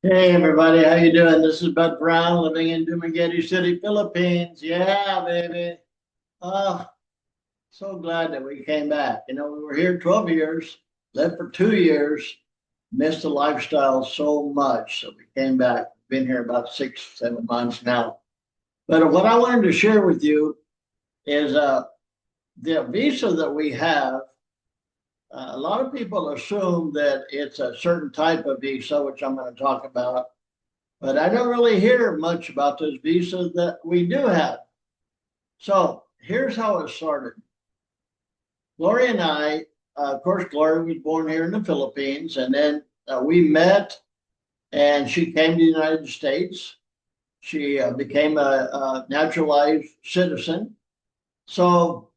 Hey everybody, how you doing? This is Bud Brown living in Dumaguete City, Philippines. Yeah, baby. Oh, so glad that we came back. We were here 12 years, lived for 2 years, missed the lifestyle so much. So we came back. Been here about 6, 7 months now. But what I wanted to share with you is the visa that we have. A lot of people assume that it's a certain type of visa, which I'm going to talk about. But I don't really hear much about this visa that we do have. So here's how it started. Gloria and I, of course, Gloria was born here in the Philippines, and then we met, and she came to the United States. She became a naturalized citizen. So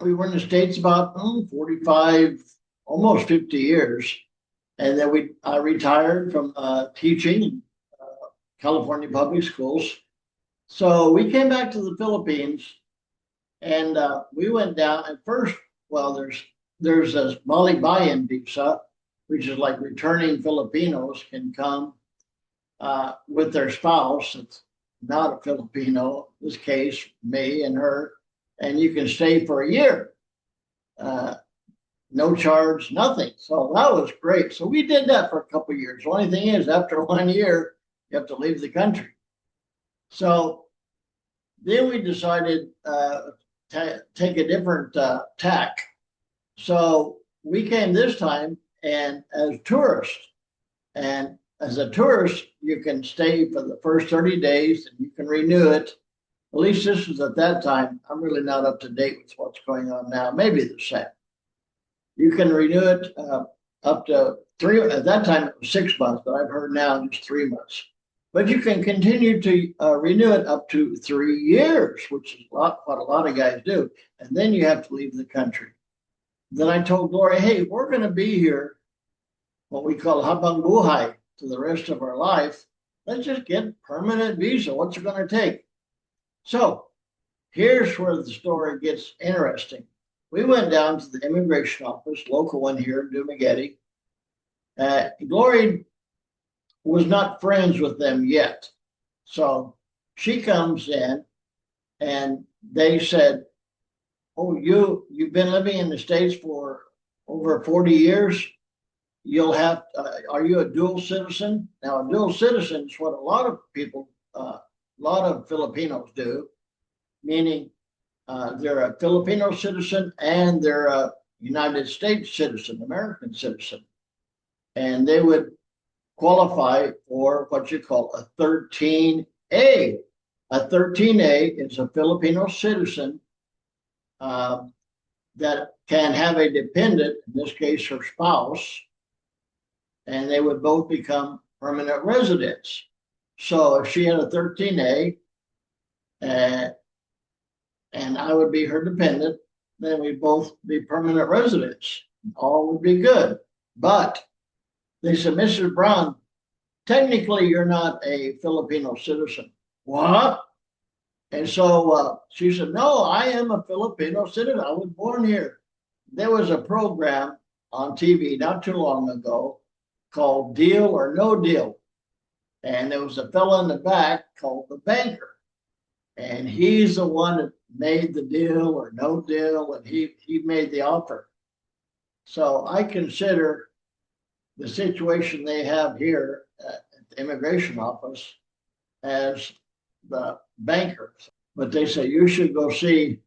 we were in the States about 45, almost 50 years. And then I retired from teaching in California public schools. So we came back to the Philippines, and we went down at first. Well, there's this Balikbayan visa, which is like returning Filipinos can come with their spouse. It's not a Filipino, in this case, me and her, and you can stay for a year. No charge, nothing. So that was great. So we did that for a couple of years. The only thing is, after 1 year, you have to leave the country. So then we decided to take a different tack. So we came this time and as tourists. And as a tourist, you can stay for the first 30 days and you can renew it. At least this was at that time. I'm really not up to date with what's going on now. Maybe the same. You can renew it up to three. At that time, it was 6 months, but I've heard now just 3 months. But you can continue to renew it up to 3 years, which is what a lot of guys do. And then you have to leave the country. Then I told Gloria, hey, we're going to be here, what we call habang buhay, to the rest of our life. Let's just get permanent visa. What's it going to take? So here's where the story gets interesting. We went down to the immigration office, local one here in Dumaguete. Gloria was not friends with them yet. So she comes in and they said, oh, you've been living in the States for over 40 years. Are you a dual citizen? Now, a dual citizen is what a lot of people, a lot of Filipinos do, meaning they're a Filipino citizen and they're a United States citizen, American citizen. And they would qualify for what you call a 13A. A 13A is a Filipino citizen that can have a dependent, in this case, her spouse, and they would both become permanent residents. So if she had a 13A and I would be her dependent, then we'd both be permanent residents. All would be good. But they said, Mrs. Brown, technically you're not a Filipino citizen. What? And so she said, no, I am a Filipino citizen. I was born here. There was a program on TV not too long ago called Deal or No Deal. And there was a fellow in the back called the banker. And he's the one that made the deal or no deal, and he made the offer. So I consider the situation they have here at the immigration office as the bankers. But they say you should go see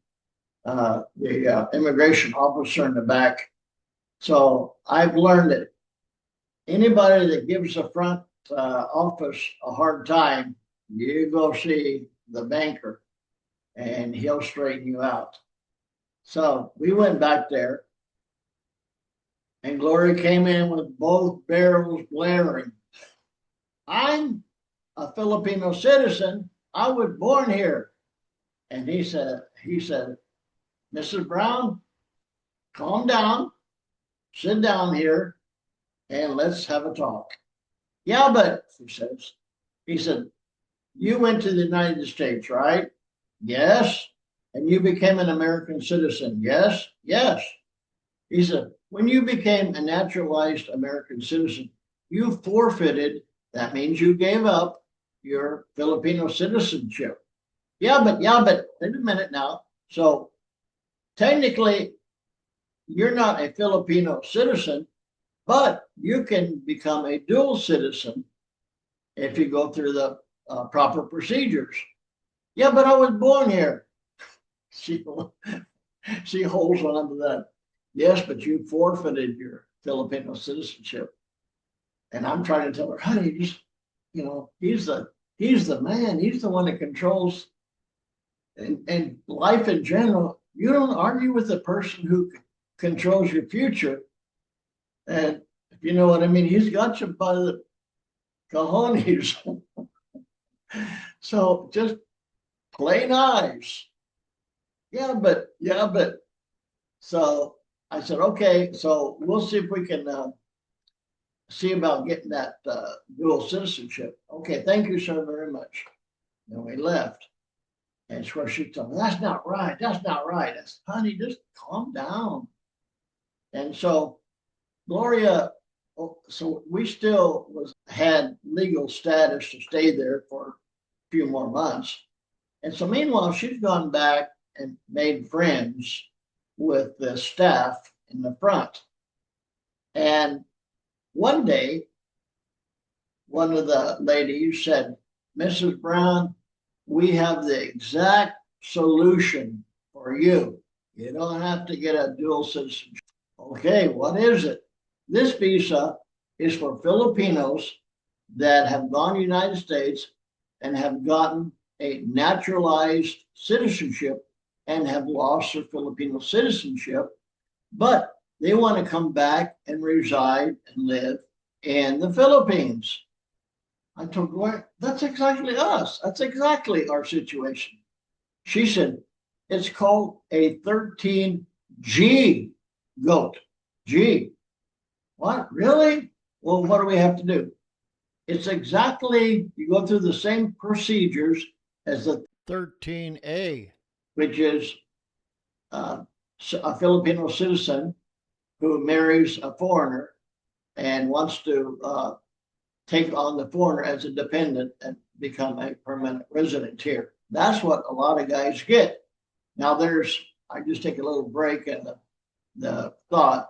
the immigration officer in the back. So I've learned that anybody that gives the front office a hard time, you go see the banker and he'll straighten you out. So we went back there and Gloria came in with both barrels blaring. I'm a Filipino citizen. I was born here. And he said, Mrs. Brown, calm down, sit down here, and let's have a talk. Yeah, but he said, you went to the United States, right? Yes. And you became an American citizen. Yes. Yes. He said, when you became a naturalized American citizen, you forfeited That means you gave up your Filipino citizenship. Yeah, but wait a minute now. So technically, you're not a Filipino citizen, but you can become a dual citizen if you go through the proper procedures. Yeah, but I was born here. She, she holds on to that. Yes, but you forfeited your Filipino citizenship. And I'm trying to tell her, honey, just, he's the man. He's the one that controls and life in general. You don't argue with the person who controls your future. And if you know what I mean, he's got you by the cojones. So just play nice. Yeah, but. So I said, okay, so we'll see if we can see about getting that dual citizenship. Okay, thank you so very much. And we left. And it's where she told me, that's not right. That's not right. I said, honey, just calm down. And so Gloria, so we still had legal status to stay there for a few more months. And so meanwhile, she's gone back and made friends with the staff in the front. And one day, one of the ladies said, Mrs. Brown, we have the exact solution for you. You don't have to get a dual citizenship. Okay, what is it? This visa is for Filipinos that have gone to the United States and have gotten a naturalized citizenship and have lost their Filipino citizenship, but they want to come back and reside and live in the Philippines. I told her, that's exactly us. That's exactly our situation. She said, it's called a 13G goat. G. What? Really? Well, what do we have to do? It's exactly, you go through the same procedures as the 13A, which is a Filipino citizen who marries a foreigner and wants to take on the foreigner as a dependent and become a permanent resident here. That's what a lot of guys get. Now I just take a little break in the thought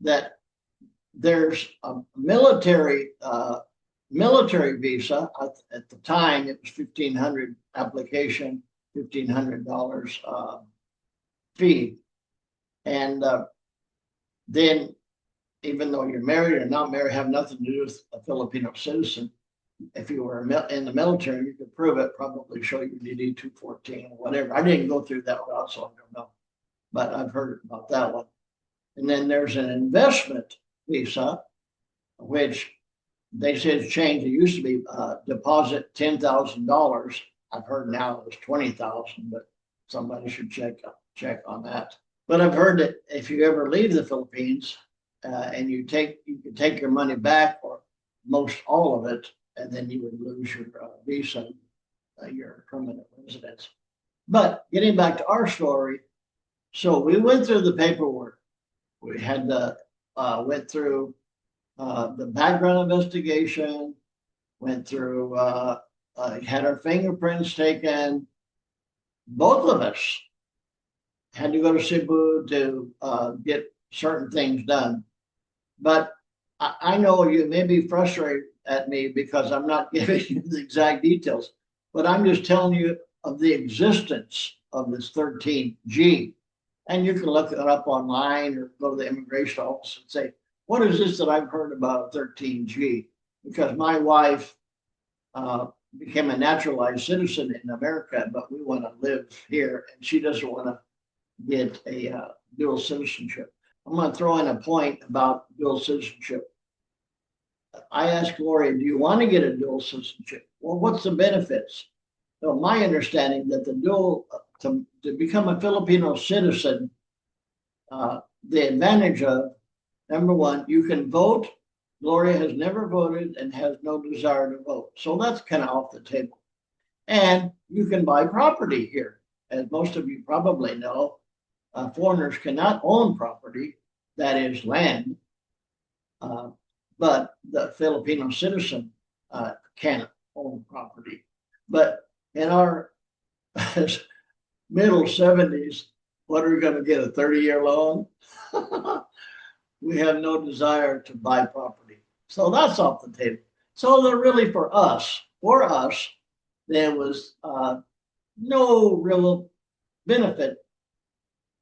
that there's a military visa. At the time, it was $1,500 application, $1,500 fee. And then even though you're married or not married, have nothing to do with a Filipino citizen. If you were in the military, you could prove it, probably show your DD 214 or whatever. I didn't go through that route, so I don't know. But I've heard about that one. And then there's an investment visa, which they said it's changed. It used to be deposit $10,000. I've heard now it was $20,000, but somebody should check on that. But I've heard that if you ever leave the Philippines, and you can take your money back or most all of it, and then you would lose your visa, your permanent residence. But getting back to our story, so we went through the paperwork. We had went through the background investigation, went through had our fingerprints taken. Both of us had to go to Cebu to get certain things done. But I know you may be frustrated at me because I'm not giving you the exact details, but I'm just telling you of the existence of this 13G. And you can look it up online or go to the immigration office and say, what is this that I've heard about 13G? Because my wife became a naturalized citizen in America, but we want to live here, and she doesn't want to get a dual citizenship. I'm going to throw in a point about dual citizenship. I asked Gloria, do you want to get a dual citizenship? Well, what's the benefits? So my understanding that the dual, to become a Filipino citizen, the advantage of, number one, you can vote. Gloria has never voted and has no desire to vote. So that's kind of off the table. And you can buy property here. As most of you probably know, foreigners cannot own property, that is land. but the Filipino citizen can't own property. But in our middle 70s, what are we going to get, a 30-year loan? We have no desire to buy property. So that's off the table. So they're really for us, there was no real benefit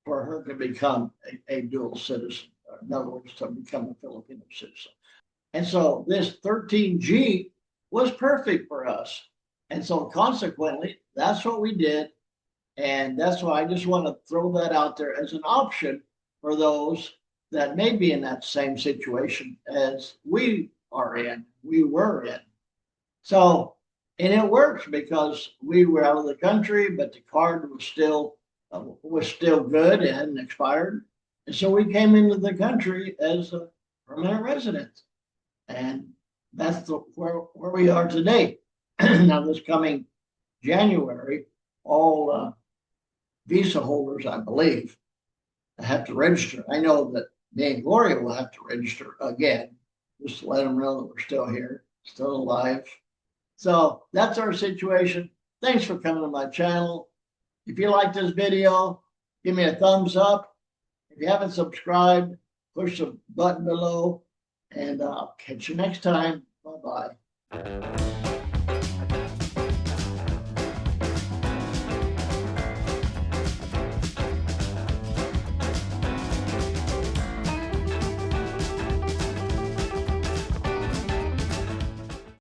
for her to become a dual citizen, or in other words, to become a Filipino citizen. And so this 13G was perfect for us. And so consequently, that's what we did. And that's why I just want to throw that out there as an option for those that may be in that same situation as we were in. So, and it works because we were out of the country, but the card was still good and expired. And so we came into the country as a permanent resident. And that's where we are today. Now, this coming January, all visa holders, I believe, have to register. I know that me and Gloria will have to register again, just to let them know that we're still here, still alive. So that's our situation. Thanks for coming to my channel. If you like this video, give me a thumbs up. If you haven't subscribed, push the button below, and I'll catch you next time. Bye-bye.